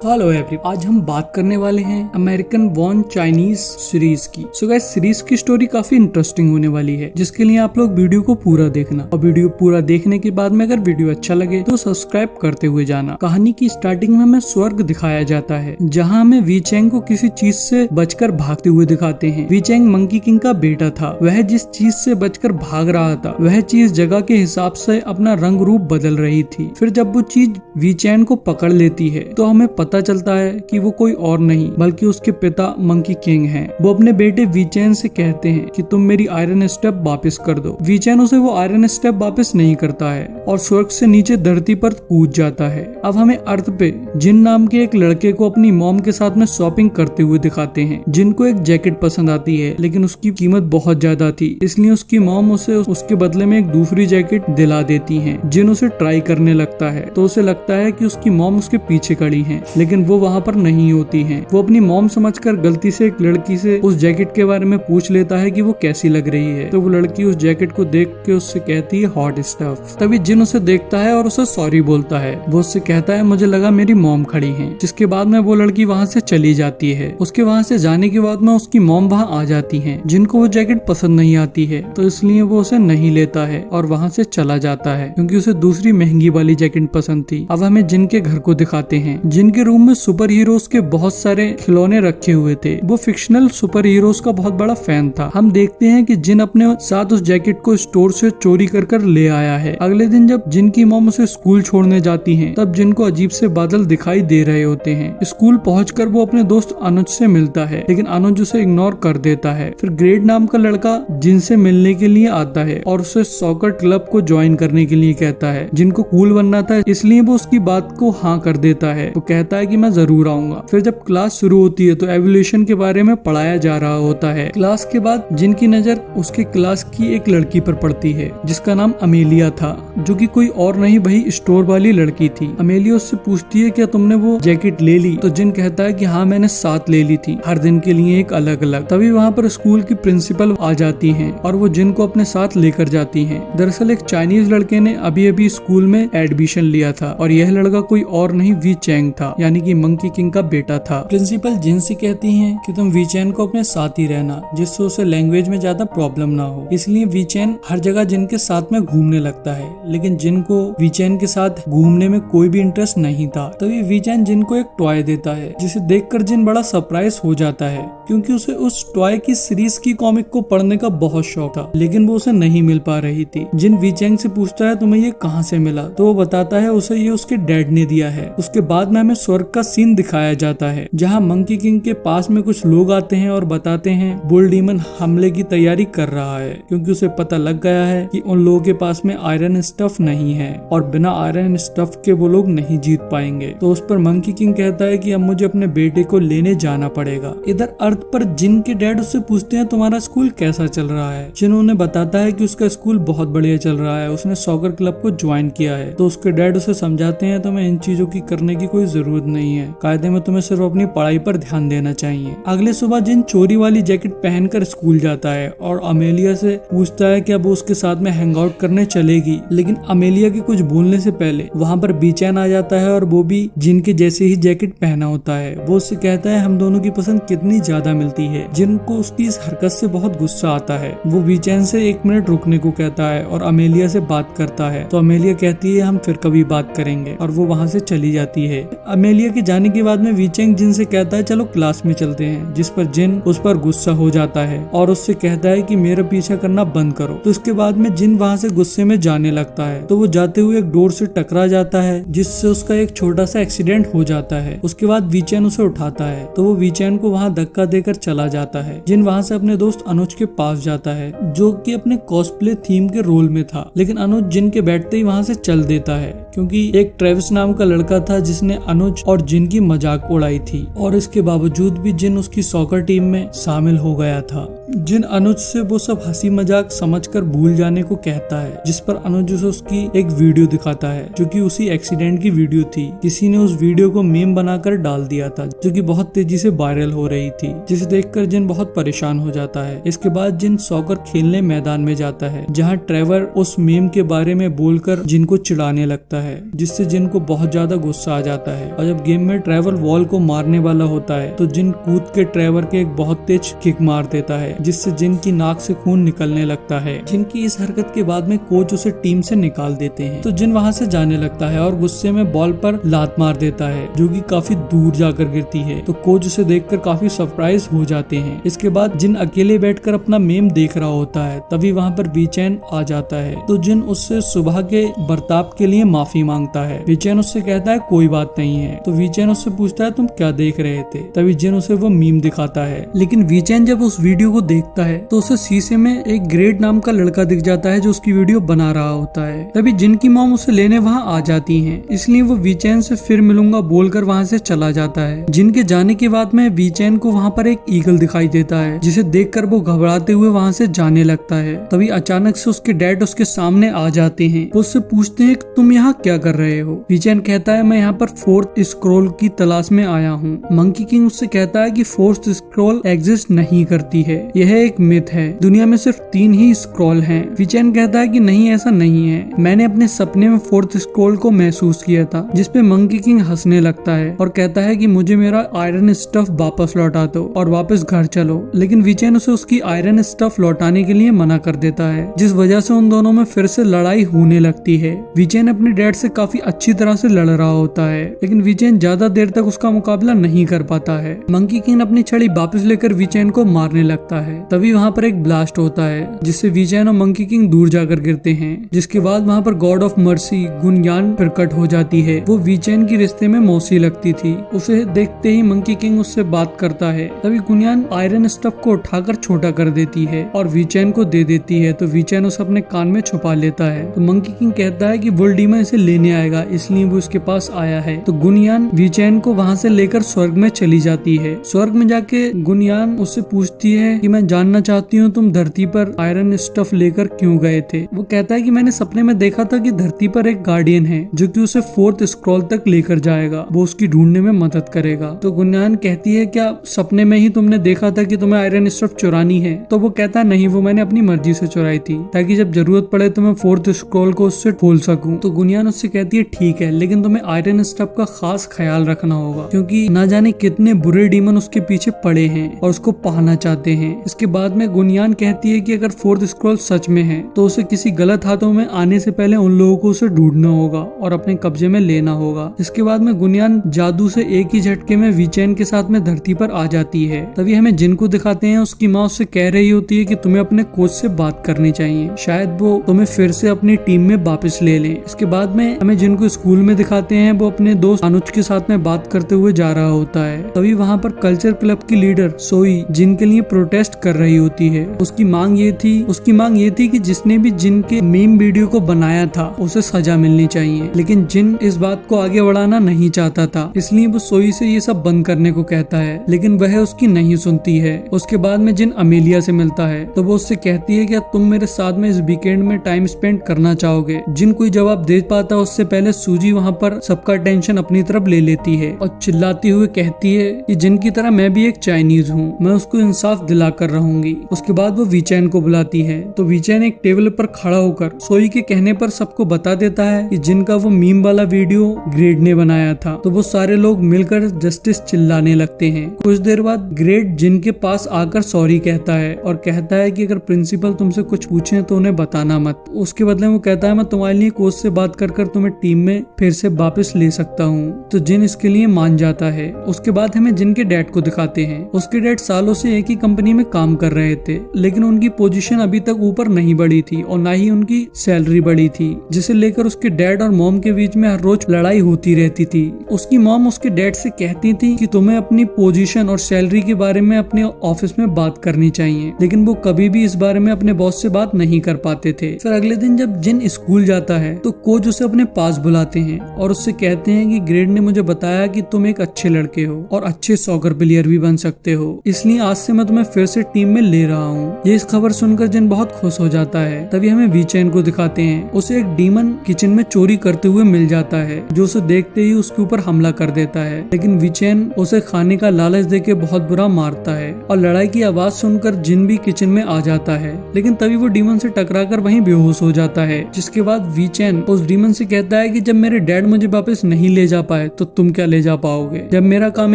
Hello everyone, आज हम बात करने वाले हैं अमेरिकन बॉर्न चाइनीज सीरीज की। सो गाइस, सीरीज की स्टोरी काफी इंटरेस्टिंग होने वाली है, जिसके लिए आप लोग वीडियो को पूरा देखना और वीडियो पूरा देखने के बाद में अगर वीडियो अच्छा लगे तो सब्सक्राइब करते हुए जाना। कहानी की स्टार्टिंग में हमें स्वर्ग दिखाया जाता है, जहाँ हमें वी चैंग को किसी चीज से बचकर भागते हुए दिखाते हैं। वी चैंग मंकी किंग का बेटा था। वह जिस चीज से बचकर भाग रहा था, वह चीज जगह के हिसाब से अपना रंग रूप बदल रही थी। फिर जब वो चीज वी चैंग को पकड़ लेती है तो हमें पता चलता है कि वो कोई और नहीं बल्कि उसके पिता मंकी किंग हैं। वो अपने बेटे वी चैन से कहते हैं कि तुम मेरी आयरन स्टेप वापस कर दो। वी चैन उसे वो आयरन स्टेप वापस नहीं करता है और स्वर्ग से नीचे धरती पर कूद जाता है। अब हमें अर्थ पे जिन नाम के एक लड़के को अपनी मॉम के साथ में शॉपिंग करते हुए दिखाते हैं। जिन को एक जैकेट पसंद आती है, लेकिन उसकी कीमत बहुत ज्यादा थी, इसलिए उसकी मॉम उसे उसके बदले में एक दूसरी जैकेट दिला देती है। जिन उसे ट्राई करने लगता है तो उसे लगता है कि उसकी मॉम उसके पीछे खड़ी है, लेकिन वो वहाँ पर नहीं होती है। वो अपनी मॉम समझकर गलती से एक लड़की से उस जैकेट के बारे में पूछ लेता है कि वो कैसी लग रही है। तो वो लड़की उस जैकेट को देख के उससे कहती है हॉट स्टफ। तभी जिन उसे देखता है और उसे सॉरी बोलता है। वो उससे कहता है मुझे लगा मेरी मॉम खड़ी है। जिसके बाद में वो लड़की वहाँ से चली जाती है। उसके वहाँ से जाने के बाद में उसकी मॉम वहाँ आ जाती है। जिनको वो जैकेट पसंद नहीं आती है, तो इसलिए वो उसे नहीं लेता है और वहाँ से चला जाता है, क्योंकि उसे दूसरी महंगी वाली जैकेट पसंद थी। अब हमें जिन के घर को दिखाते हैं। जिनके रूम में सुपर हीरोज के बहुत सारे खिलौने रखे हुए थे। वो फिक्शनल सुपर हीरोज का बहुत बड़ा फैन था। हम देखते हैं कि जिन अपने साथ उस जैकेट को स्टोर से चोरी कर ले आया है। अगले दिन जब जिन की मॉम उसे स्कूल छोड़ने जाती है, तब जिन को अजीब से बादल दिखाई दे रहे होते हैं। स्कूल पहुंचकर वो अपने दोस्त अनुज से मिलता है, लेकिन अनुज उसे इग्नोर कर देता है। फिर ग्रेड नाम का लड़का जिन से मिलने के लिए आता है और उसे सॉकर क्लब को ज्वाइन करने के लिए कहता है। जिनको कूल बनना था, इसलिए वो उसकी बात को हाँ कर देता है। वो कहता है कि मैं जरूर आऊंगा। फिर जब क्लास शुरू होती है तो एवोल्यूशन के बारे में पढ़ाया जा रहा होता है। क्लास के बाद जिनकी नजर उसके क्लास की एक लड़की पर पड़ती है, जिसका नाम अमेलिया था, जो कि कोई और नहीं वही स्टोर वाली लड़की थी। अमेलिया उससे पूछती है क्या तुमने वो जैकेट ले ली? तो जिन कहता है कि हाँ मैंने 7 ले ली थी, हर दिन के लिए एक अलग अलग। तभी वहाँ पर स्कूल की प्रिंसिपल आ जाती है और वो जिन को अपने साथ लेकर जाती है। दरअसल एक चाइनीज लड़के ने अभी अभी स्कूल में एडमिशन लिया था और यह लड़का कोई और नहीं वी चैंग था, यानी कि मंकी किंग का बेटा था। प्रिंसिपल जिन से कहती हैं कि तुम वी चैन को अपने साथ ही रहना, जिससे उसे लैंग्वेज में ज्यादा प्रॉब्लम ना हो। इसलिए वी चैन हर जगह जिन के साथ में घूमने लगता है, लेकिन जिन को वी चैन के साथ घूमने में कोई भी इंटरेस्ट नहीं था। तभी वी चैन जिन को एक टॉय देता है, जिसे देखकर जिन बड़ा सरप्राइज हो जाता है, क्योंकि उसे उस टॉय की सीरीज की कॉमिक को पढ़ने का बहुत शौक था, लेकिन वो उसे नहीं मिल पा रही थी। जिन वी चैंग से पूछता है तुम्हें ये कहाँ से मिला? तो वो बताता है उसे ये उसके डैड ने दिया है। उसके बाद में हमें स्वर्ग का सीन दिखाया जाता है, जहाँ मंकी किंग के पास में कुछ लोग आते हैं और बताते हैं बुल डीमन हमले की तैयारी कर रहा है, क्योंकि उसे पता लग गया है कि उन लोगों के पास में आयरन स्टफ नहीं है और बिना आयरन स्टफ के वो लोग नहीं जीत पाएंगे। तो उस पर मंकी किंग कहता है कि अब मुझे अपने बेटे को लेने जाना पड़ेगा। इधर अर्थ पर जिन के डैड उससे पूछते हैं तुम्हारा स्कूल कैसा चल रहा है? जिन्होंने बताता है कि उसका स्कूल बहुत बढ़िया चल रहा है, उसने सॉकर क्लब को ज्वाइन किया है। तो उसके डैड उसे समझाते हैं तुम्हें इन चीजों की करने की कोई जरूरत नहीं है, कायदे में तुम्हें सिर्फ अपनी पढ़ाई पर ध्यान देना चाहिए। अगले सुबह जिन चोरी वाली जैकेट पहनकर स्कूल जाता है और अमेलिया से पूछता है कि अब वो उसके साथ में हैंग आउट करने चलेगी, लेकिन अमेलिया के कुछ बोलने से पहले वहाँ पर बीचैन आ जाता है और वो भी जिन के जैसे ही जैकेट पहना होता है। वो उससे कहता है हम दोनों की पसंद कितनी ज्यादा मिलती है। जिनको उसकी इस हरकत से बहुत गुस्सा आता है। वो बीचैन से 1 मिनट रुकने को कहता है और अमेलिया से बात करता है। तो अमेलिया कहती है हम फिर कभी बात करेंगे, और वो वहाँ से चली जाती है। अमेलिया के जाने के बाद में वी चैंग जिन से कहता है चलो क्लास में चलते हैं, जिस पर जिन उस पर गुस्सा हो जाता है और उससे कहता है कि मेरा पीछा करना बंद करो। तो उसके बाद में जिन वहाँ से गुस्से में जाने लगता है, तो वो जाते हुए एक डोर से टकरा जाता है, जिससे उसका एक छोटा सा एक्सीडेंट हो जाता है। उसके बाद वी चैन उसे उठाता है, तो वो वी चैन को वहाँ धक्का देकर चला जाता है। जिन वहाँ से अपने दोस्त अनुज के पास जाता है, जो कि अपने कॉस्प्ले थीम के रोल में था, लेकिन अनुज जिन के बैठते ही वहाँ से चल देता है, क्योंकि एक ट्रेविस नाम का लड़का था जिसने अनुज और जिन की मजाक उड़ाई थी, और इसके बावजूद भी जिन उसकी सॉकर टीम में शामिल हो गया था। जिन अनुज से वो सब हंसी मजाक समझकर भूल जाने को कहता है, जिस पर अनुज उसे उसकी एक वीडियो दिखाता है, जो कि उसी एक्सीडेंट की वीडियो थी। किसी ने उस वीडियो को मीम बनाकर डाल दिया था, जो कि बहुत तेजी से वायरल हो रही थी, जिसे देखकर जिन बहुत परेशान हो जाता है। इसके बाद जिन सॉकर खेलने मैदान में जाता है, जहाँ ट्रेवर उस मीम के बारे में बोलकर जिन को चिढ़ाने लगता है, जिससे जिन को बहुत ज्यादा गुस्सा आ जाता है। और जब गेम में ट्रेवर वॉल को मारने वाला होता है तो जिन कूद के ट्रेवर के एक बहुत तेज किक मार देता है, जिससे जिन की नाक से खून निकलने लगता है। जिन की इस हरकत के बाद में कोच उसे टीम से निकाल देते हैं, तो जिन वहाँ से जाने लगता है और गुस्से में बॉल पर लात मार देता है जो कि काफी दूर जाकर गिरती है। तो कोच उसे देखकर काफी सरप्राइज हो जाते हैं। इसके बाद जिन अकेले बैठकर अपना मेम देख रहा होता है, तभी वहाँ पर वीचैन आ जाता है। तो जिन उससे सुबह के बर्ताव के लिए माफी मांगता है। वीचैन उससे कहता है कोई बात नहीं है। तो वीचैन उससे पूछता है तुम क्या देख रहे थे। तभी जिन उसे वो मीम दिखाता है। लेकिन वीचैन जब उस वीडियो को देखता है तो उसे शीशे में एक ग्रेड नाम का लड़का दिख जाता है जो उसकी वीडियो बना रहा होता है। तभी जिन की मॉम उसे लेने वहाँ आ जाती है, इसलिए वो वीचैन से फिर मिलूंगा बोलकर वहाँ से चला जाता है। जिन के जाने के बाद में वीचैन को वहाँ पर एक ईगल दिखाई देता है, जिसे देखकर वो घबराते हुए वहाँ से जाने लगता है। तभी अचानक से उसके डैड उसके सामने आ जाते हैं। वो उससे पूछते हैं कि तुम यहाँ क्या कर रहे हो। वीचैन कहता है मैं यहाँ पर फोर्थ स्क्रॉल की तलाश में आया हूँ। मंकी किंग उससे कहता है कि फोर्थ स्क्रॉल एग्जिस्ट नहीं करती है, यह एक मिथ है, दुनिया में सिर्फ 3 ही स्क्रॉल हैं। वीचैन कहता है कि नहीं ऐसा नहीं है, मैंने अपने सपने में फोर्थ स्क्रॉल को महसूस किया था। जिसपे मंकी किंग हंसने लगता है और कहता है कि मुझे मेरा आयरन स्टफ वापस लौटा दो और वापस घर चलो। लेकिन वीचैन उसे उसकी आयरन स्टफ लौटाने के लिए मना कर देता है, जिस वजह से उन दोनों में फिर से लड़ाई होने लगती है। वीचैन अपने डैड से काफी अच्छी तरह से लड़ रहा होता है, लेकिन वीचैन ज्यादा देर तक उसका मुकाबला नहीं कर पाता है। मंकी किंग अपनी छड़ी वापस लेकर वीचैन को मारने लगता है। तभी वहाँ पर एक ब्लास्ट होता है, जिससे वीचैन और मंकी किंग दूर जाकर गिरते हैं। जिसके बाद वहाँ पर गॉड ऑफ मर्सी गुनयान प्रकट हो जाती है। वो वीचैन की रिश्ते में मौसी लगती थी। उसे देखते ही मंकी किंग उससे बात करता है। तभी गुनयान आयरन स्टफ को उठाकर छोटा कर देती है और वीचैन को दे देती है। तो वीचैन उसे अपने कान में छुपा लेता है। तो मंकी किंग कहता है कि वुल डीमन इसे लेने आएगा, इसलिए वो उसके पास आया है। तो गुनयान वीचैन को वहाँ से लेकर स्वर्ग में चली जाती है। स्वर्ग में जाके गुनयान उससे पूछती है कि मैं जानना चाहती हूँ तुम धरती पर आयरन स्टफ लेकर क्यों गए थे। वो कहता है कि मैंने सपने में देखा था कि धरती पर एक गार्डियन है जो कि उसे फोर्थ स्क्रॉल तक लेकर जाएगा, वो उसकी ढूंढने में मदद करेगा। तो गुनयान कहती है क्या सपने में ही तुमने देखा था कि तुम्हें आयरन स्टफ चुरानी है। तो वो कहता है नहीं, वो मैंने अपनी मर्जी से चुराई थी ताकि जब जरूरत पड़े तो मैं फोर्थ स्क्रॉल को उससे खोल सकूं। तो गुनयान उससे कहती है ठीक है, लेकिन तुम्हें आयरन स्टफ का खास ख्याल रखना होगा क्योंकि ना जाने कितने बुरे डीमन उसके पीछे पड़े हैं और उसको पाना चाहते हैं। इसके बाद में गुनयान कहती है कि अगर फोर्थ स्क्रॉल सच में है तो उसे किसी गलत हाथों में आने से पहले उन लोगों को उसे ढूंढना होगा और अपने कब्जे में लेना होगा। इसके बाद में गुनयान जादू से एक ही झटके में वीचैन के साथ में धरती पर आ जाती है। तभी हमें जिन को दिखाते हैं, उसकी माँ उससे कह रही होती है कि तुम्हें अपने कोच से बात करनी चाहिए, शायद वो तुम्हें फिर से अपनी टीम में वापस ले लें। इसके बाद में हमें जिन को स्कूल में दिखाते हैं, वो अपने दोस्त अनुज के साथ में बात करते हुए जा रहा होता है। तभी वहाँ पर कल्चर क्लब की लीडर सोई जिन के लिए प्रोटेस्ट कर रही होती है। उसकी मांग ये थी कि जिसने भी जिन के मीम वीडियो को बनाया था उसे सजा मिलनी चाहिए। लेकिन जिन इस बात को आगे बढ़ाना नहीं चाहता था, इसलिए वो सोई से ये सब बंद करने को कहता है, लेकिन वह उसकी नहीं सुनती है। उसके बाद में जिन अमेलिया से मिलता है तो वो उससे कहती है क्या तुम मेरे साथ में इस वीकेंड में टाइम स्पेंड करना चाहोगे। जिन कोई जवाब दे पाता उससे पहले सूजी वहाँ पर सबका टेंशन अपनी तरफ ले लेती है और चिल्लाती हुए कहती है कि जिन की तरह मैं भी एक चाइनीज हूँ, मैं उसको इंसाफ दिला कर रहूंगी। उसके बाद वो वीचैन को बुलाती है। तो वीचैन एक टेबल पर खड़ा होकर सोई के कहने पर सबको बता देता है कि जिनका वो मीम वाला वीडियो ग्रेड ने बनाया था। तो वो सारे लोग मिलकर जस्टिस चिल्लाने लगते हैं। कुछ देर बाद ग्रेड जिन के पास आकर सॉरी कहता है और कहता है कि अगर प्रिंसिपल तुमसे कुछ पूछे तो उन्हें बताना मत। उसके बदले वो कहता है मैं तुम्हारे लिए कोच से बात कर तुम्हें टीम में फिर से वापस ले सकता हूँ। तो जिन इसके लिए मान जाता है। उसके बाद हमें जिन के डैड को दिखाते हैं। उसके डैड सालों से एक ही कंपनी में काम कर रहे थे, लेकिन उनकी पोजीशन अभी तक ऊपर नहीं बढ़ी थी और ना ही उनकी सैलरी बढ़ी थी, जिसे लेकर उसके डैड और मॉम के बीच में हर रोज लड़ाई होती रहती थी। उसकी मॉम उसके डैड से कहती थी कि तुम्हें अपनी पोजीशन और सैलरी के बारे में अपने ऑफिस में बात करनी चाहिए, लेकिन वो कभी भी इस बारे में अपने बॉस से बात नहीं कर पाते थे। फिर अगले दिन जब जिन स्कूल जाता है तो कोच उसे अपने पास बुलाते हैं और उससे कहते हैं कि ग्रेड ने मुझे बताया कि तुम एक अच्छे लड़के हो और अच्छे सॉकर प्लेयर भी बन सकते हो, इसलिए आज से मैं तुम्हें फिर से टीम में ले रहा हूँ। ये इस खबर सुनकर जिन बहुत खुश हो जाता है। तभी हमें वीचैन को दिखाते हैं। उसे एक डीमन किचन में चोरी करते हुए मिल जाता है, जो उसे देखते ही उसके ऊपर हमला कर देता है, लेकिन वीचैन उसे खाने का लालच देके बहुत बुरा मारता है और लड़ाई की आवाज सुनकर जिन भी किचन में आ जाता है, लेकिन तभी वो डीमन से टकराकर वहीं बेहोश हो जाता है। जिसके बाद वीचैन उस डीमन से कहता है कि जब मेरे डैड मुझे वापस नहीं ले जा पाए है तो तुम क्या ले जा पाओगे। जब मेरा काम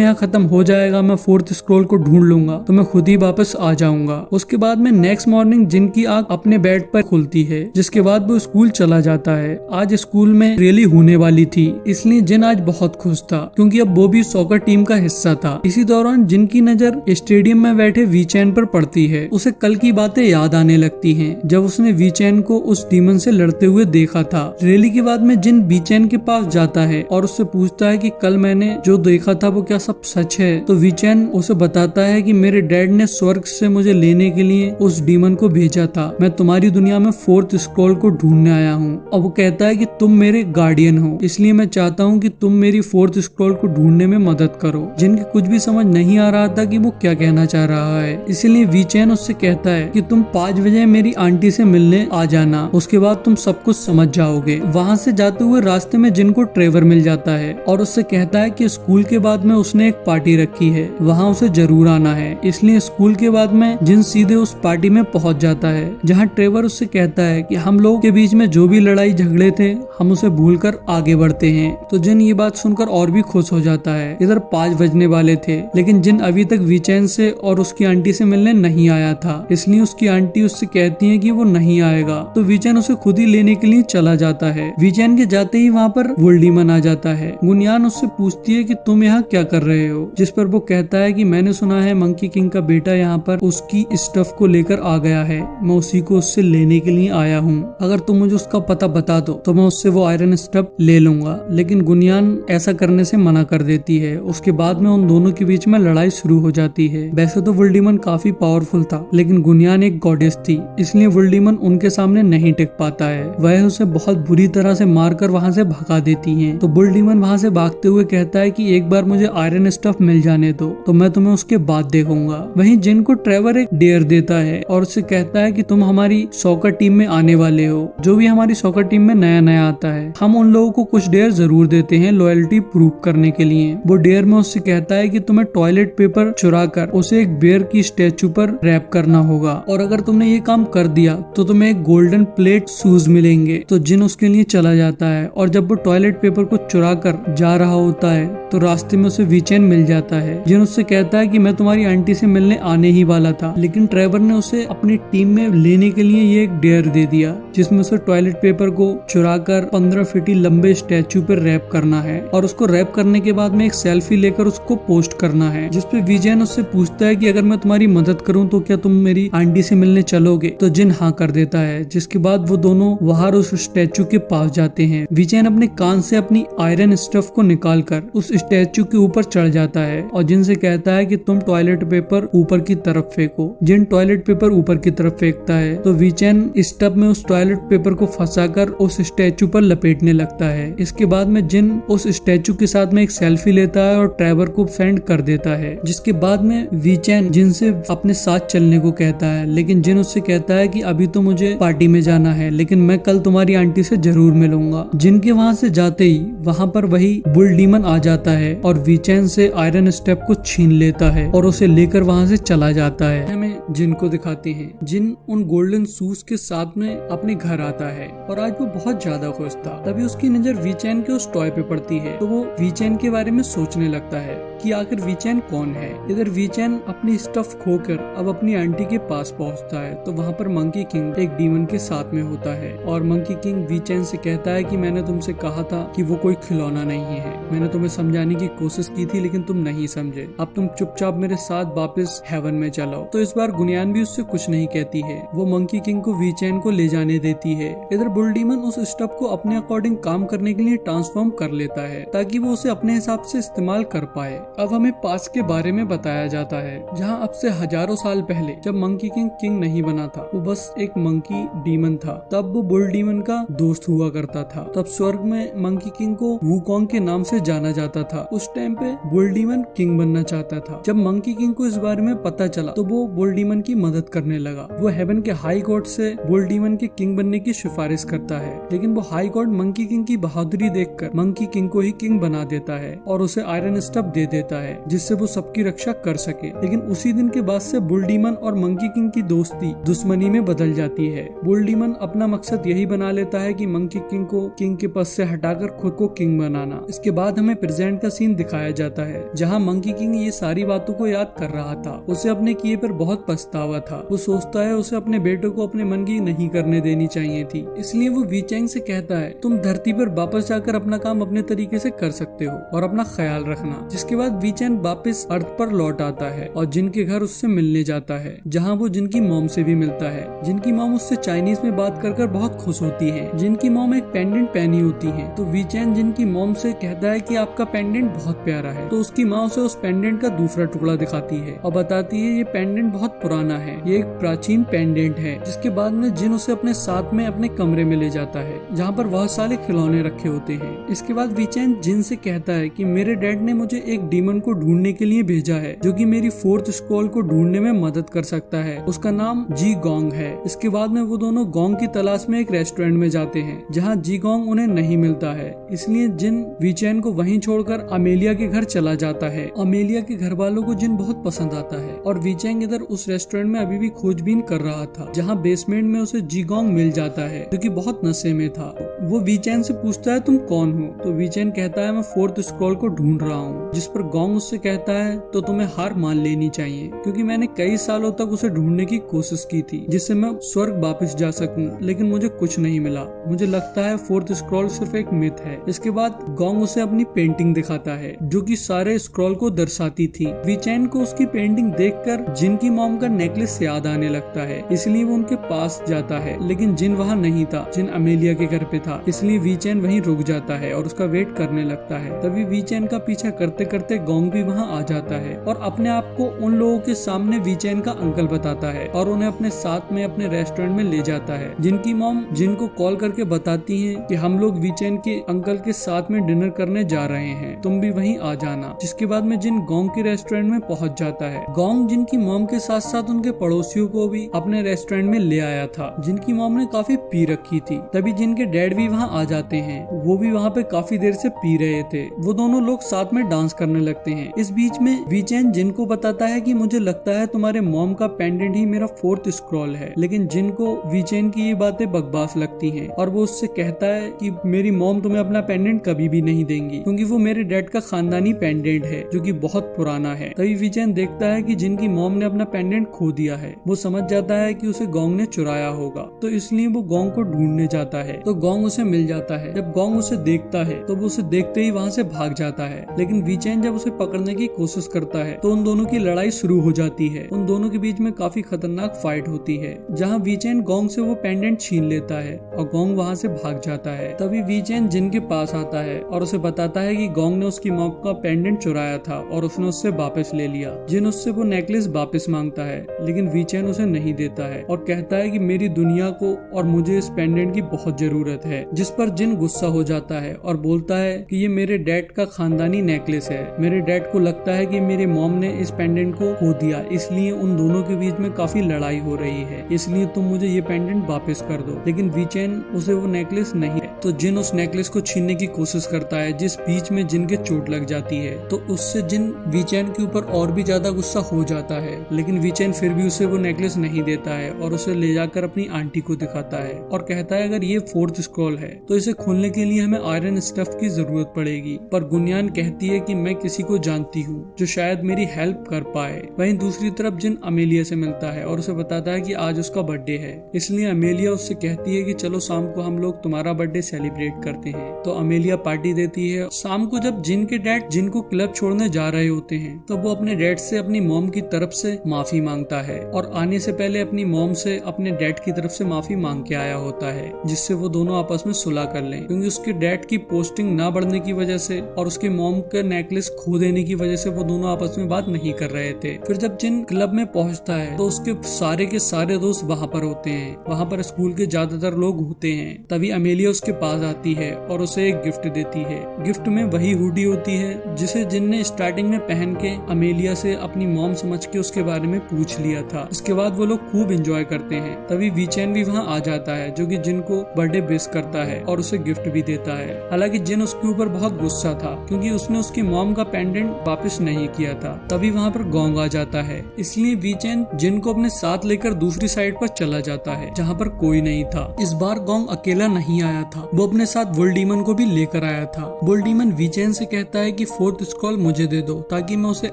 यहाँ खत्म हो जाएगा मैं फोर्थ स्क्रॉल को ढूंढ लूंगा तो मैं खुद ही वापस आ जाऊंगा। उसके बाद में नेक्स्ट मॉर्निंग जिन की आंख अपने बेड पर खुलती है, जिसके बाद वो स्कूल चला जाता है। आज स्कूल में रैली होने वाली थी, इसलिए जिन आज बहुत खुश था क्योंकि अब वो भी सॉकर टीम का हिस्सा था। इसी दौरान जिन की नजर स्टेडियम में बैठे वीचैन पर पड़ती है। उसे कल की बातें याद आने लगती हैं, जब उसने वीचैन को उस डीमन से लड़ते हुए देखा था। रैली के बाद में जिन वीचैन के पास जाता है और उससे पूछता है कि कल मैंने जो देखा था वो क्या सब सच है। तो वीचैन उसे बताता है कि मेरे डैड ने स्वर्ग से मुझे लेने के लिए उस डीमन को भेजा था। मैं तुम्हारी दुनिया में फोर्थ स्क्रॉल को ढूंढने आया हूँ। और वो कहता है कि तुम मेरे गार्डियन हो, इसलिए मैं चाहता हूँ कि तुम मेरी फोर्थ स्क्रॉल को ढूंढने में मदद करो। जिनकी कुछ भी समझ नहीं आ रहा था कि वो क्या कहना चाह रहा है, इसलिए वीचैन उससे कहता है कि तुम 5 बजे मेरी आंटी से मिलने आ जाना, उसके बाद तुम सब कुछ समझ जाओगे। वहाँ से जाते हुए रास्ते में जिन को ट्रेवर मिल जाता है और उससे कहता है कि स्कूल के बाद में उसने एक पार्टी रखी है, वहाँ उसे जरूर आना है। इसलिए स्कूल के बाद में जिन सीधे उस पार्टी में पहुँच जाता है, जहाँ ट्रेवर उससे कहता है कि हम लोगों के बीच में जो भी लड़ाई झगड़े थे हम उसे भूलकर आगे बढ़ते हैं। तो जिन ये बात सुनकर और भी खुश हो जाता है। इधर 5 बजने वाले थे, लेकिन जिन अभी तक वीचैन से और उसकी आंटी से मिलने नहीं आया था, इसलिए उसकी आंटी उससे कहती है कि वो नहीं आएगा। तो वीचैन उसे खुद ही लेने के लिए चला जाता है। वीचैन के जाते ही वहाँ पर वोल्डेमॉर्ट आ जाता है। गुनियान उससे पूछती है कि तुम यहाँ क्या कर रहे हो, जिस पर वो कहता है कि मैंने सुना है मंकी किंग का बेटा यहाँ पर उसकी स्टफ को लेकर आ गया है, मैं उसी को उससे लेने के लिए आया हूँ। अगर तुम मुझे उसका पता बता दो तो मैं उससे वो आयरन स्टफ ले लूंगा। लेकिन गुनियान ऐसा करने से मना कर देती है। उसके बाद में उन दोनों के बीच में लड़ाई शुरू हो जाती है। वैसे तो वोल्डेमॉर्ट काफी पावरफुल था, लेकिन गुनियान एक गॉडेस थी, इसलिए वोल्डेमॉर्ट उनके सामने नहीं टिक पाता है। वह उसे बहुत बुरी तरह से मारकर वहाँ से भगा देती हैं। तो वोल्डेमॉर्ट वहाँ से भागते हुए कहता है कि एक बार मुझे आयरन स्टफ मिल जाने दो तो मैं तुम्हें उसके बाद देखूंगा। वहीं जिन को ट्रेवर एक डेयर देता है और उससे कहता है कि तुम हमारी सॉकर टीम में आने वाले हो। जो भी हमारी सॉकर टीम में नया नया आता है हम उन लोगों को कुछ डेयर जरूर देते हैं लॉयल्टी प्रूव करने के लिए। वो डेयर में उससे कहता है कि तुम्हें टॉयलेट पेपर चुरा कर उसे एक बेयर की स्टैचू पर रैप करना होगा, और अगर तुमने ये काम कर दिया तो तुम्हें एक गोल्डन प्लेट शूज मिलेंगे। तो जिन उसके लिए चला जाता है, और जब वो टॉयलेट पेपर को चुरा कर जा रहा होता है तो रास्ते में उसे वीचैन मिल जाता है। जिन उससे कहता है कि मैं तुम्हारी आंटी से मिलने आने ही वाला था, लेकिन ट्रेवर ने उसे अपनी टीम में लेने के लिए ये एक डेयर दे दिया, जिसमें उसे टॉयलेट पेपर को चुरा कर 15 फीट लंबे स्टैचू पर रैप करना है, और उसको रैप करने के बाद में एक सेल्फी लेकर उसको पोस्ट करना है। जिसपे वीचैन उससे पूछता है कि अगर मैं तुम्हारी मदद करूं तो क्या तुम मेरी आंटी से मिलने चलोगे। तो जिन हाँ कर देता है, जिसके बाद वो दोनों वहां उस स्टैचू के पास जाते हैं। वीचैन अपने कान से अपनी आयरन स्टफ को निकालकर उस स्टैचू के ऊपर चढ़ जाता है और जिन से कहता है कि तुम टॉयलेट पेपर ऊपर की तरफ फेंको। जिन टॉयलेट पेपर ऊपर की तरफ फेंकता है तो वीचैन इस टब में उस टॉयलेट पेपर को फंसाकर उस स्टैचू पर लपेटने लगता है। इसके बाद में जिन उस स्टैचू के साथ में एक सेल्फी लेता है और ट्रेवर को सेंड कर देता है। जिसके बाद में वीचैन जिन से अपने साथ चलने को कहता है, लेकिन जिन उससे कहता है कि अभी तो मुझे पार्टी में जाना है, लेकिन मैं कल तुम्हारी आंटी से जरूर मिलूंगा। जिनके वहाँ से जाते ही वहाँ पर वही वोल्डेमॉर्ट आ जाता है और वीचैन से आयरन स्टेप को छीन लेता है और उसे लेकर वहाँ से चला जाता है। हमें जिन को दिखाते हैं। जिन उन गोल्डन शूज के साथ में अपने घर आता है और आज वो बहुत ज्यादा खुश था। तभी उसकी नजर वीचैन के उस टॉय पे पड़ती है, तो वो वीचैन के बारे में सोचने लगता है कि आखिर वीचैन कौन है। इधर वीचैन अपनी स्टफ खोकर अब अपनी आंटी के पास पहुंचता है, तो वहाँ पर मंकी किंग एक डीमन के साथ में होता है और मंकी किंग वीचैन से कहता है कि मैंने तुमसे कहा था कि वो कोई खिलौना नहीं है। मैंने तुम्हें समझाने की कोशिश की थी लेकिन तुम नहीं समझे। अब तुम चुपचाप मेरे साथ वापस हेवन में चलो। तो इस बार गुनियान भी उससे कुछ नहीं कहती है, वो मंकी किंग को वीचैन को ले जाने देती है। इधर बुलडीमन उस स्टफ को अपने अकॉर्डिंग काम करने के लिए ट्रांसफॉर्म कर लेता है ताकि वो उसे अपने हिसाब से इस्तेमाल कर पाए। अब हमें पास्ट के बारे में बताया जाता है, जहाँ अब से हजारों साल पहले जब मंकी किंग किंग नहीं बना था, वो बस एक मंकी डीमन था। तब वो बुल डीमन का दोस्त हुआ करता था। तब स्वर्ग में मंकी किंग को वुकोंग के नाम से जाना जाता था। उस टाइम पे बुल डीमन किंग बनना चाहता था। जब मंकी किंग को इस बारे में पता चला तो वो बुल डीमन की मदद करने लगा। वो हेवन के हाई कोर्ट से बुल डीमन के किंग बनने की सिफारिश करता है, लेकिन वो हाई कोर्ट मंकी किंग की बहादुरी देखकर मंकी किंग को ही किंग बना देता है और उसे आयरन स्टफ दे देता है जिससे वो सबकी रक्षा कर सके। लेकिन उसी दिन के बाद से बुल डीमन और मंकी किंग की दोस्ती दुश्मनी में बदल जाती है। बुल डीमन अपना मकसद यही बना लेता है कि मंकी किंग को किंग के पद से हटाकर खुद को किंग बनाना। करना। इसके बाद हमें प्रेजेंट का सीन दिखाया जाता है जहाँ मंकी किंग ये सारी बातों को याद कर रहा था। उसे अपने किए पर बहुत पछतावा था। वो सोचता है उसे अपने बेटे को अपने मन की नहीं करने देनी चाहिए थी, इसलिए वो वी चैंग से कहता है तुम धरती पर वापस जाकर अपना काम अपने तरीके से कर सकते हो और अपना ख्याल रखना। जिसके बाद वी चैंग वापस अर्थ पर लौट आता है और जिन के घर उससे मिलने जाता है, जहाँ वो जिनकी मॉम से भी मिलता है। जिनकी मॉम उससे चाइनीज में बात कर बहुत खुश होती है। जिनकी मॉम एक पेंडेंट पहनी होती है, तो वी चैंग जिनकी मॉम से कहता है कि आपका पेंडेंट बहुत प्यारा है। तो उसकी माँ उसे उस पेंडेंट का दूसरा टुकड़ा दिखाती है और बताती है ये पेंडेंट बहुत पुराना है, ये एक प्राचीन पेंडेंट है। जिसके बाद में जिन उसे अपने साथ में अपने कमरे में ले जाता है जहाँ पर बहुत सारे खिलौने रखे होते हैं। इसके बाद वी चैंग जिन से कहता है कि मेरे डैड ने मुझे एक डीमन को ढूंढने के लिए भेजा है जो कि मेरी फोर्थ स्क्रॉल को ढूंढने में मदद कर सकता है। उसका नाम जी गोंग है। इसके बाद में वो दोनों गोंग की तलाश में एक रेस्टोरेंट में जाते हैं जहाँ जी गोंग उन्हें नहीं मिलता है, इसलिए जिन वी चैंग को वहीं छोड़कर अमेलिया के घर चला जाता है। अमेलिया के घर वालों को जिन बहुत पसंद आता है और वी चैंग इधर उस रेस्टोरेंट में अभी भी खोजबीन कर रहा था जहाँ बेसमेंट में उसे जी गोंग मिल जाता है जो कि बहुत नशे में था। वो वी चैंग से पूछता है तुम कौन हो? तो वी चैंग कहता है मैं फोर्थ स्क्रॉल को ढूंढ रहा हूँ। जिस पर गोंग उससे कहता है तो तुम्हें हार मान लेनी चाहिए क्योंकि मैंने कई सालों तक उसे ढूंढने की कोशिश की थी जिससे मैं स्वर्ग वापस जा सकूं, लेकिन मुझे कुछ नहीं मिला। मुझे लगता है फोर्थ स्क्रॉल सिर्फ एक मिथ है। इसके बाद गोंग उसे अपनी पेंटिंग दिखाता है जो कि सारे स्क्रॉल को दर्शाती थी। वी चैंग को उसकी पेंटिंग देखकर जिन की मॉम का नेकलेस याद आने लगता है, इसलिए वो उनके पास जाता है, लेकिन जिन वहाँ नहीं था। जिन अमेलिया के घर पे था, इसलिए वी चैंग वहीं रुक जाता है और उसका वेट करने लगता है। तभी वी चैंग का पीछा करते करते गोंग भी वहाँ आ जाता है और अपने आप को उन लोगों के सामने वी चैंग का अंकल बताता है और उन्हें अपने साथ में अपने रेस्टोरेंट में ले जाता है। जिनकी मॉम जिनको कॉल करके बताती है कि हम लोग वी चैंग के अंकल के साथ में डिनर करने जा रहे हैं, तुम भी वहीं आ जाना। जिसके बाद में जिन गोंग के रेस्टोरेंट में पहुंच जाता है। गोंग जिनकी मॉम के साथ साथ उनके पड़ोसियों को भी अपने रेस्टोरेंट में ले आया था। जिनकी मॉम ने काफी पी रखी थी। तभी जिनके डैड भी वहाँ आ जाते हैं, वो भी वहाँ पे काफी देर से पी रहे थे। वो दोनों लोग साथ में डांस करने लगते हैं। इस बीच में वी चैंग जिनको बताता है कि मुझे लगता है तुम्हारे मॉम का पेंडेंट ही मेरा फोर्थ स्क्रॉल है, लेकिन जिनको वी चैंग की ये बातें बकवास लगती हैं और वो उससे कहता है कि मेरी मॉम तुम्हें अपना पेंडेंट कभी भी नहीं देंगी क्योंकि वो मेरे डैड का खानदानी पेंडेंट है जो कि बहुत पुराना है। तभी वी चैंग देखता है कि जिनकी मॉम ने अपना पेंडेंट खो दिया है। वो समझ जाता है कि उसे गोंग ने चुराया होगा, तो इसलिए वो गोंग को ढूंढने जाता है। तो गोंग उसे मिल जाता है। जब गोंग उसे देखता है तो वो उसे देखते ही वहाँ से भाग जाता है, लेकिन वी चैंग जब उसे पकड़ने की कोशिश करता है तो उन दोनों की लड़ाई शुरू हो जाती है। उन दोनों के बीच में काफी खतरनाक फाइट होती है जहाँ वी चैंग गोंग से वो पेंडेंट छीन लेता है और गोंग वहाँ से भाग जाता है। तभी वी चैंग जिन के पास आता है और उसे बताता है कि गोंग ने उसकी मॉम का पेंडेंट चुराया था और उसने उससे वापस ले लिया। जिन उससे वो नेकलेस वापस मांगता है, लेकिन वी चैंग उसे नहीं देता है और कहता है कि मेरी दुनिया को और मुझे इस पेंडेंट की बहुत जरूरत है। जिस पर जिन गुस्सा हो जाता है और बोलता है कि ये मेरे डैड का खानदानी नेकलेस है। मेरे डैड को लगता है कि मेरी मॉम ने इस पेंडेंट को खो दिया, इसलिए उन दोनों के बीच में काफी लड़ाई हो रही है, इसलिए तुम मुझे ये पेंडेंट वापस कर दो। लेकिन वी चैंग उसे वो नेकलेस नहीं है, तो जिन उस नेकलेस को छीनने की कोशिश करता है। जिस बीच में जिन के चोट लग जाती है तो उससे जिन वी चैंग के ऊपर और भी ज्यादा गुस्सा हो जाता है, लेकिन वी चैंग फिर भी उसे वो नेकलेस नहीं देता है और उसे ले जाकर अपनी आंटी को दिखाता है और कहता है अगर ये फोर्थ स्क्रॉल है तो इसे खोलने के लिए हमें आयरन स्टफ की जरूरत पड़ेगी। पर गुनियान कहती है कि मैं किसी को जानती हूँ जो शायद मेरी हेल्प कर पाए। वहीं दूसरी तरफ जिन अमेलिया से मिलता है और उसे बताता है कि आज उसका बर्थडे है, इसलिए अमेलिया उससे कहती है कि चलो शाम को हम लोग तुम्हारा बर्थडे सेलिब्रेट करते हैं। तो अमेलिया पार्टी देती है। शाम को जब जिन के डैड जिन को क्लब छोड़ने जा रहे होते हैं तो वो अपने डैड से अपनी मॉम की तरफ से माफी मांगता है और आने से पहले अपनी मॉम से अपने डैड की तरफ से माफी मांग के आया होता है, जिससे वो दोनों आपस में सुलह कर लें। क्योंकि उसके डैड की पोस्टिंग ना बढ़ने की वजह से और उसके मॉम का नेकलेस खो देने की वजह से वो दोनों आपस में बात नहीं कर रहे थे। फिर जब जिन क्लब में पहुंचता है तो उसके सारे के सारे दोस्त वहाँ पर होते हैं। वहाँ पर स्कूल के ज्यादातर लोग होते हैं। तभी अमेलिया उसके पास आती है और उसे एक गिफ्ट देती है। गिफ्ट में वही हुडी होती है जिसे जिन ने स्टार्टिंग में पहन के अमेलिया से अपनी मॉम समझ के उसके बारे में पूछ लिया था। इसके बाद वो लोग खूब एंजॉय करते हैं। तभी वी चैंग भी वहाँ आ जाता है जो कि जिन को बर्थडे विश करता है और उसे गिफ्ट भी देता है। हालांकि जिन उसके ऊपर बहुत गुस्सा था क्योंकि उसने उसकी मॉम का पेंडेंट वापस नहीं किया था। तभी वहाँ पर गोंग आ जाता है, इसलिए वी चैंग जिन को अपने साथ लेकर दूसरी साइड पर चला जाता है जहाँ पर कोई नहीं था। इस बार गोंग अकेला नहीं आया था, वो अपने साथ वुल डीमन को भी लेकर आया था। वुल डीमन वीचैन से कहता है कि फोर्थ स्क्रॉल मुझे दे दो ताकि मैं उसे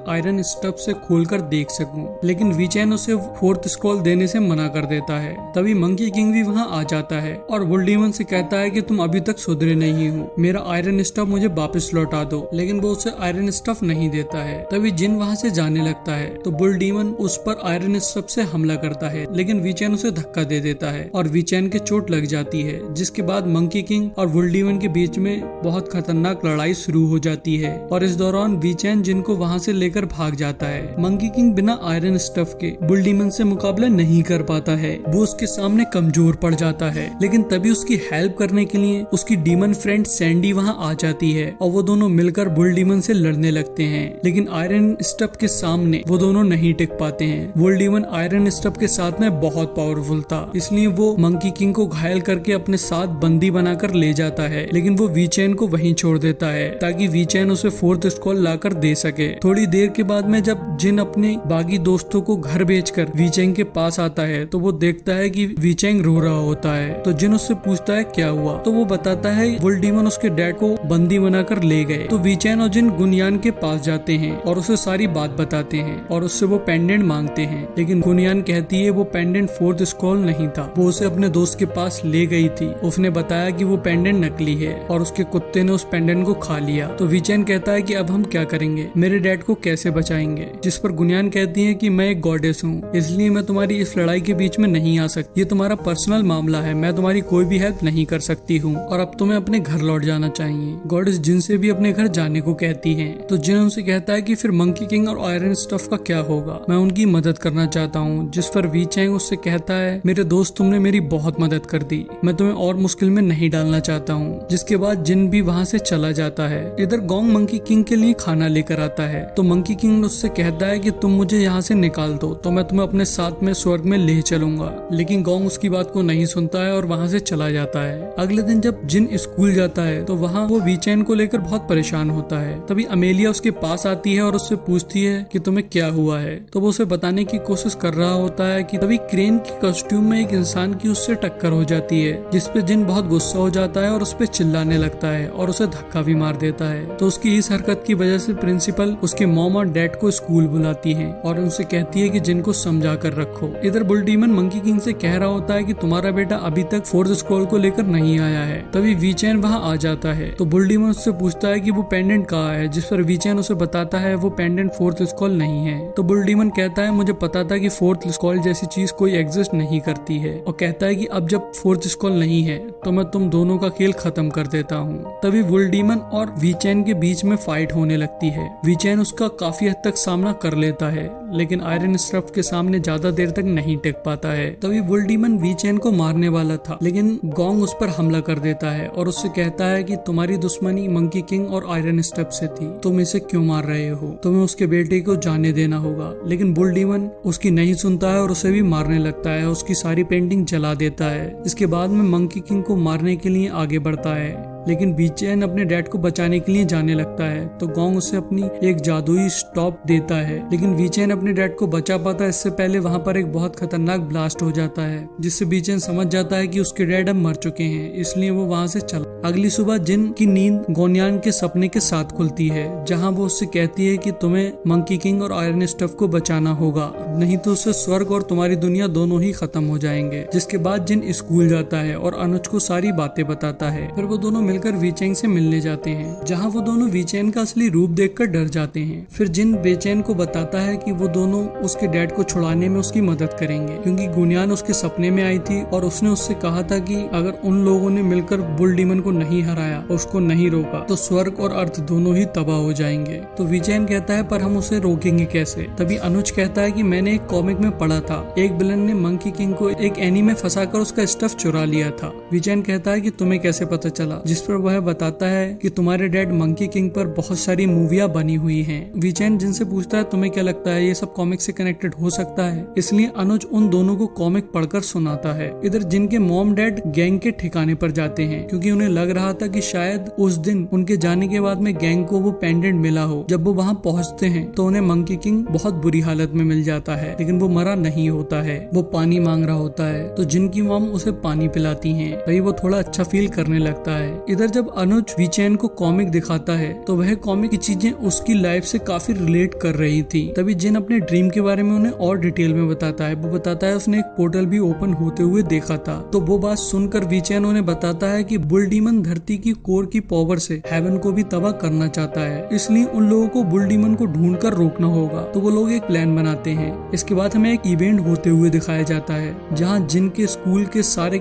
आयरन स्टफ से खोलकर देख सकूं, लेकिन वीचैन उसे फोर्थ स्क्रॉल देने से मना कर देता है। तभी मंकी किंग भी वहाँ आ जाता है और वुल डीमन से कहता है कि तुम अभी तक सुधरे नहीं हो, मेरा आयरन स्टफ मुझे वापस लौटा दो, लेकिन वो उसे आयरन स्टफ नहीं देता है। तभी जिन वहाँ से जाने लगता है तो वुल डीमन उस पर आयरन स्टफ से हमला करता है, लेकिन वीचैन उसे धक्का दे देता है और वीचैन के चोट लग जाती है, जिसके बाद मंकी किंग और वुल डीमन के बीच में बहुत खतरनाक लड़ाई शुरू हो जाती है और इस दौरान वीचैन जिनको वहाँ से लेकर भाग जाता है। मंकी किंग बिना आयरन स्टफ के वुल डीमन से मुकाबला नहीं कर पाता है, वो उसके सामने कमजोर पड़ जाता है, लेकिन तभी उसकी हेल्प करने के लिए उसकी डीमन फ्रेंड सैंडी वहाँ आ जाती है और वो दोनों मिलकर वुल डीमन से लड़ने लगते हैं, लेकिन आयरन स्टफ के सामने वो दोनों नहीं टिक पाते हैं। वुल डीमन आयरन स्टफ के साथ में बहुत पावरफुल था, इसलिए वो मंकी किंग को घायल करके अपने साथ बंदी बनाकर ले जाता है, लेकिन वो वीचैन को वहीं छोड़ देता है ताकि वीचैन उसे फोर्थ स्क्रॉल लाकर दे सके। थोड़ी देर के बाद में जब जिन अपने बागी दोस्तों को घर बेचकर वीचैन के पास आता है तो वो देखता है कि वीचैन रो रहा होता है, तो जिन उससे पूछता है क्या हुआ, तो वो बताता है वुल डीमन उसके डैड को बंदी बनाकर ले गए। तो वीचैन और जिन गुनियान के पास जाते हैं और उसे सारी बात बताते हैं और उससे वो पेंडेंट मांगते हैं, लेकिन गुनियान कहती है वो पेंडेंट फोर्थ स्क्रॉल नहीं था, वो उसे अपने दोस्त के पास ले गई थी। उसने बताया कि वो पेंडेंट नकली है और उसके कुत्ते ने उस पेंडेंट को खा लिया। तो वीचैन कहता है कि अब हम क्या करेंगे, मेरे डैड को कैसे बचाएंगे, जिस पर गुनियान कहती है कि मैं एक गॉडेस हूँ, इसलिए मैं तुम्हारी इस लड़ाई के बीच में नहीं आ सकती, ये तुम्हारा पर्सनल मामला है, मैं तुम्हारी कोई भी हेल्प नहीं कर सकती हूँ और अब तुम्हें अपने घर लौट जाना चाहिए। गॉडेस जिन से भी अपने घर जाने को कहती है, तो जिन उनसे कहता है कि फिर मंकी किंग और आयरन स्टफ का क्या होगा, मैं उनकी मदद करना चाहता हूँ, जिस पर वीचैन उससे कहता है मेरे दोस्त तुमने मेरी बहुत मदद कर दी, मैं तुम्हें और मुश्किल में नहीं डालना चाहता हूँ। जिसके बाद जिन भी वहाँ से चला जाता है। इधर गोंग मंकी किंग के लिए खाना लेकर आता है, तो मंकी किंग उससे कहता है कि तुम मुझे यहाँ से निकाल दो तो मैं तुम्हें अपने साथ में स्वर्ग में ले चलूंगा, लेकिन गोंग उसकी बात को नहीं सुनता है और वहाँ से चला जाता है। अगले दिन जब जिन स्कूल जाता है तो वहाँ वो वीचैन को लेकर बहुत परेशान होता है। तभी अमेलिया उसके पास आती है और उससे पूछती है कि तुम्हें क्या हुआ है, तो वो उसे बताने की कोशिश कर रहा होता है कि तभी क्रेन की कॉस्ट्यूम में एक इंसान की उससे टक्कर हो जाती है, जिसपे जिन बहुत गुस्सा हो जाता है और उस पे चिल्लाने लगता है और उसे धक्का भी मार देता है। तो उसकी इस हरकत की वजह से प्रिंसिपल उसके मॉम और डैड को स्कूल बुलाती है और उनसे कहती है कि जिनको समझा कर रखो। इधर बुल डीमन मंकी किंग से कह रहा होता है कि तुम्हारा बेटा अभी तक फोर्थ स्क्रॉल को लेकर नहीं आया है। तभी वीचैन वहाँ आ जाता है, तो बुल डीमन उससे पूछता है कि वो पेंडेंट कहाँ है, जिस पर वीचैन उसे बताता है वो पेंडेंट फोर्थ स्क्रॉल नहीं है। तो बुल डीमन कहता है मुझे पता था कि फोर्थ स्क्रॉल जैसी चीज कोई एग्जिस्ट नहीं करती है, और कहता है कि अब जब फोर्थ स्क्रॉल नहीं है तो मैं तुम दोनों का खेल खत्म कर देता हूँ। तभी वुल डीमन और वीचैन के बीच में फाइट होने लगती है। वीचैन उसका काफी हद तक सामना कर लेता है, लेकिन आयरन स्टफ के सामने ज्यादा देर तक नहीं टिक पाता है। तभी वुल डीमन वीचैन को मारने वाला था, लेकिन गोंग उस पर हमला कर देता है और उससे कहता है कि तुम्हारी दुश्मनी मंकी किंग और आयरन स्टफ से थी, तुम इसे क्यों मार रहे हो, तुम्हें उसके बेटे को जाने देना होगा। लेकिन वुल डीमन उसकी नहीं सुनता है और उसे भी मारने लगता है, उसकी सारी पेंटिंग जला देता है। इसके बाद में मंकी किंग को मारने के लिए आगे बढ़ता है, लेकिन वीचैन अपने डैड को बचाने के लिए जाने लगता है, तो गोंग उसे अपनी एक जादुई स्टॉप देता है, लेकिन वीचैन अपने डैड को बचा पाता है इससे पहले वहाँ पर एक बहुत खतरनाक ब्लास्ट हो जाता है, जिससे वीचैन समझ जाता है कि उसके डैड अब मर चुके हैं, इसलिए वो वहाँ से चला। अगली सुबह जिन की नींद गोनियान के सपने के साथ खुलती है, जहाँ वो उससे कहती है कि तुम्हें मंकी किंग और आयरन स्टफ को बचाना होगा, नहीं तो उससे स्वर्ग और तुम्हारी दुनिया दोनों ही खत्म हो जाएंगे। जिसके बाद जिन स्कूल जाता है और अनुज को सारी बातें बताता है। फिर वो दोनों मिलकर वीचैन से मिलने जाते हैं, जहाँ वो दोनों वीचैन का असली रूप देखकर डर जाते हैं। फिर जिन वीचैन को बताता है कि वो दोनों उसके डैड को छुड़ाने में उसकी मदद करेंगे, क्योंकि गुनियान उसके सपने में आई थी और उसने उससे कहा था कि अगर उन लोगों ने मिलकर बुल डीमन को नहीं हराया और उसको नहीं रोका तो स्वर्ग और अर्थ दोनों ही तबाह हो जाएंगे। तो वीचैन कहता है पर हम उसे रोकेंगे कैसे। तभी अनुज कहता है कि मैंने एक कॉमिक में पढ़ा था, एक विलन ने मंकी किंग को एक एनी में फंसाकर उसका स्टफ चुरा लिया था। वीचैन कहता है कि तुम्हें कैसे पता चला, जिस पर वह बताता है कि तुम्हारे डैड मंकी किंग पर बहुत सारी मूवियाँ बनी हुई हैं। वीचैन जिन से पूछता है तुम्हें क्या लगता है ये सब कॉमिक से कनेक्टेड हो सकता है, इसलिए अनुज उन दोनों को कॉमिक पढ़कर सुनाता है। इधर जिन के मॉम डैड गैंग के ठिकाने पर जाते हैं क्योंकि उन्हें लग रहा था कि शायद उस दिन उनके जाने के बाद में गैंग को वो पेंडेंट मिला हो। जब वो वहाँ पहुँचते हैं तो उन्हें मंकी किंग बहुत बुरी हालत में मिल जाता है, लेकिन वो मरा नहीं होता है। वो पानी मांग रहा होता है तो जिन की मॉम उसे पानी पिलाती हैं, तभी वो थोड़ा अच्छा फील करने लगता है। इधर जब अनुज वीचैन को कॉमिक दिखाता है तो वह कॉमिक की चीजें उसकी लाइफ से काफी रिलेट कर रही थी। तभी जिन अपने ड्रीम के बारे में उन्हें और डिटेल में बताता है। वो बताता है उसने एक पोर्टल भी ओपन होते हुए देखा था। तो वो बात सुनकर वीचैन उन्हें बताता है कि बुल डीमन धरती की कोर की पावर से हेवन को भी तबाह करना चाहता है, इसलिए उन लोगों को बुल डीमन को ढूंढ कर रोकना होगा। तो वो लोग एक प्लान बनाते हैं। इसके बाद हमें एक इवेंट होते हुए दिखाया जाता है जहाँ जिन के स्कूल के सारे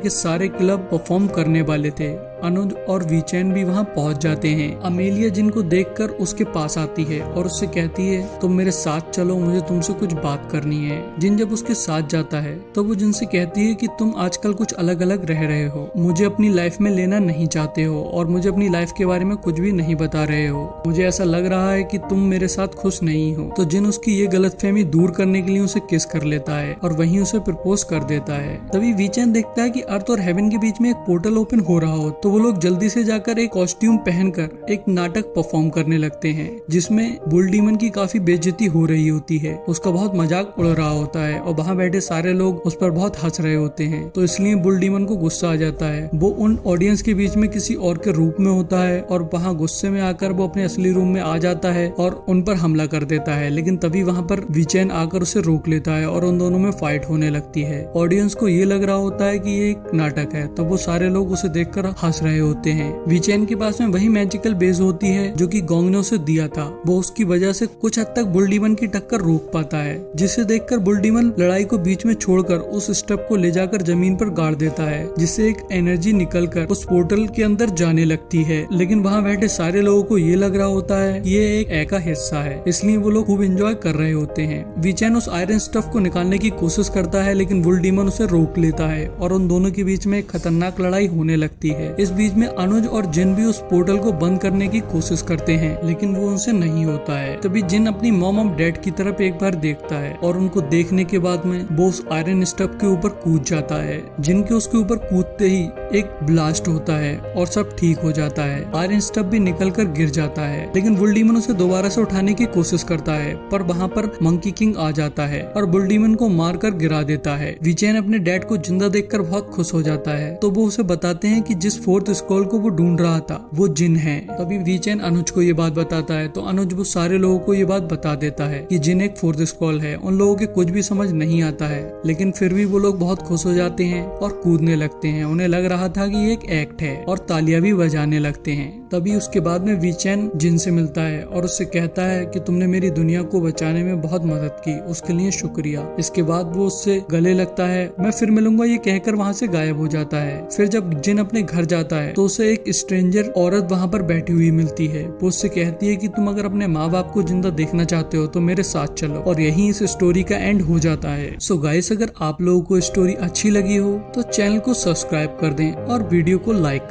क्लब परफॉर्म करने वाले थे। अनुज और वीचैन भी वहाँ पहुँच जाते हैं। अमेलिया जिनको देखकर उसके पास आती है और उससे कहती है तुम मेरे साथ चलो, मुझे तुमसे कुछ बात करनी है। जिन जब उसके साथ जाता है तो वो जिनसे कहती है कि तुम आजकल कुछ अलग अलग रह रहे हो, मुझे अपनी लाइफ में लेना नहीं चाहते हो और मुझे अपनी लाइफ के बारे में कुछ भी नहीं बता रहे हो। मुझे ऐसा लग रहा है कि तुम मेरे साथ खुश नहीं हो। तो जिन उसकी ये गलतफहमी दूर करने के लिए उसे किस कर लेता है और वहीं उसे प्रपोज कर देता है। तभी वीचैन देखता है कि अर्थ और हेवन के बीच में एक पोर्टल ओपन हो रहा हो। तो वो लोग जल्दी से जाकर एक कॉस्ट्यूम पहनकर एक नाटक परफॉर्म करने लगते हैं जिसमें बुल डीमन की काफी बेइज्जती हो रही होती है। उसका बहुत मजाक उड़ रहा होता है और वहाँ बैठे सारे लोग उस पर बहुत हंस रहे होते हैं। तो इसलिए बुल डीमन को गुस्सा आ जाता है। वो उन ऑडियंस के बीच में किसी और के रूप में होता है और वहाँ गुस्से में आकर वो अपने असली रूम में आ जाता है और उन पर हमला कर देता है। लेकिन तभी वहाँ पर वीचैन आकर उसे रोक लेता है और उन दोनों में फाइट होने लगती है। ऑडियंस को ये लग रहा होता है कि ये एक नाटक है, तब वो सारे लोग उसे देखकर हंस रहे होते हैं। वीचैन के पास में वही मैजिकल बेस होती है जो कि गोंग ने उसे दिया था। वो उसकी वजह से कुछ हद तक बुल डीमन की टक्कर रोक पाता है, जिसे देखकर बुल डीमन लड़ाई को बीच में छोड़कर उस स्टेप को ले जाकर जमीन पर गाड़ देता है, जिससे एक एनर्जी निकलकर उस पोर्टल के अंदर जाने लगती है। लेकिन वहाँ बैठे सारे लोगों को ये लग रहा होता है कि ये एक ए का हिस्सा है, इसलिए वो लोग खूब एंजॉय कर रहे होते हैं। वीचैन उस आयरन स्टफ को निकालने की कोशिश करता है, लेकिन बुल डीमन उसे रोक लेता है और उन दोनों के बीच में एक खतरनाक लड़ाई होने लगती है। इस बीच में अनुज और जिन भी उस पोर्टल को बंद करने की कोशिश करते हैं, लेकिन वो उनसे नहीं होता है। तभी जिन अपनी मॉम और डैड की तरफ एक बार देखता है और उनको देखने के बाद में वो उस आयरन स्टफ के ऊपर कूद जाता है। जिन के उसके ऊपर कूदते ही एक ब्लास्ट होता है और सब ठीक हो जाता है। आयरन स्टफ भी निकलकर गिर जाता है, लेकिन बुल डीमन उसे दोबारा से उठाने की कोशिश करता है, पर वहाँ पर मंकी किंग आ जाता है और बुल डीमन को मारकर गिरा देता है। वीचैन अपने डैड को जिंदा देखकर बहुत खुश हो जाता है। तो वो उसे बताते हैं कि जिस फोर्थ स्क्रॉल को वो ढूंढ रहा था वो जिन है। तभी वीचैन अनुज को ये बात बताता है तो अनुज वो सारे लोगों को ये बात बता देता है कि जिन एक फोर्थ स्क्रॉल है। उन लोगों के कुछ भी समझ नहीं आता है, लेकिन फिर भी वो लोग बहुत खुश हो जाते हैं और कूदने लगते हैं। उन्हें लग रहा था कि ये एक एक्ट है और तालियां भी बजाने लगते हैं। तभी उसके बाद में वीचैन जिन से मिलता है और उससे कहता है कि तुमने मेरी दुनिया को बचाने में बहुत मदद की, उसके लिए शुक्रिया। इसके बाद वो उससे गले लगता है, मैं फिर मिलूंगा ये कहकर वहाँ से गायब हो जाता है। फिर जब जिन अपने घर जाता है तो उसे एक स्ट्रेंजर औरत वहाँ पर बैठी हुई मिलती है। वो उससे कहती है कि तुम अगर अपने माँ बाप को जिंदा देखना चाहते हो तो मेरे साथ चलो, और यही इस स्टोरी का एंड हो जाता है। सो गाइस, अगर आप लोगों को स्टोरी अच्छी लगी हो तो चैनल को सब्सक्राइब कर दें और वीडियो को लाइक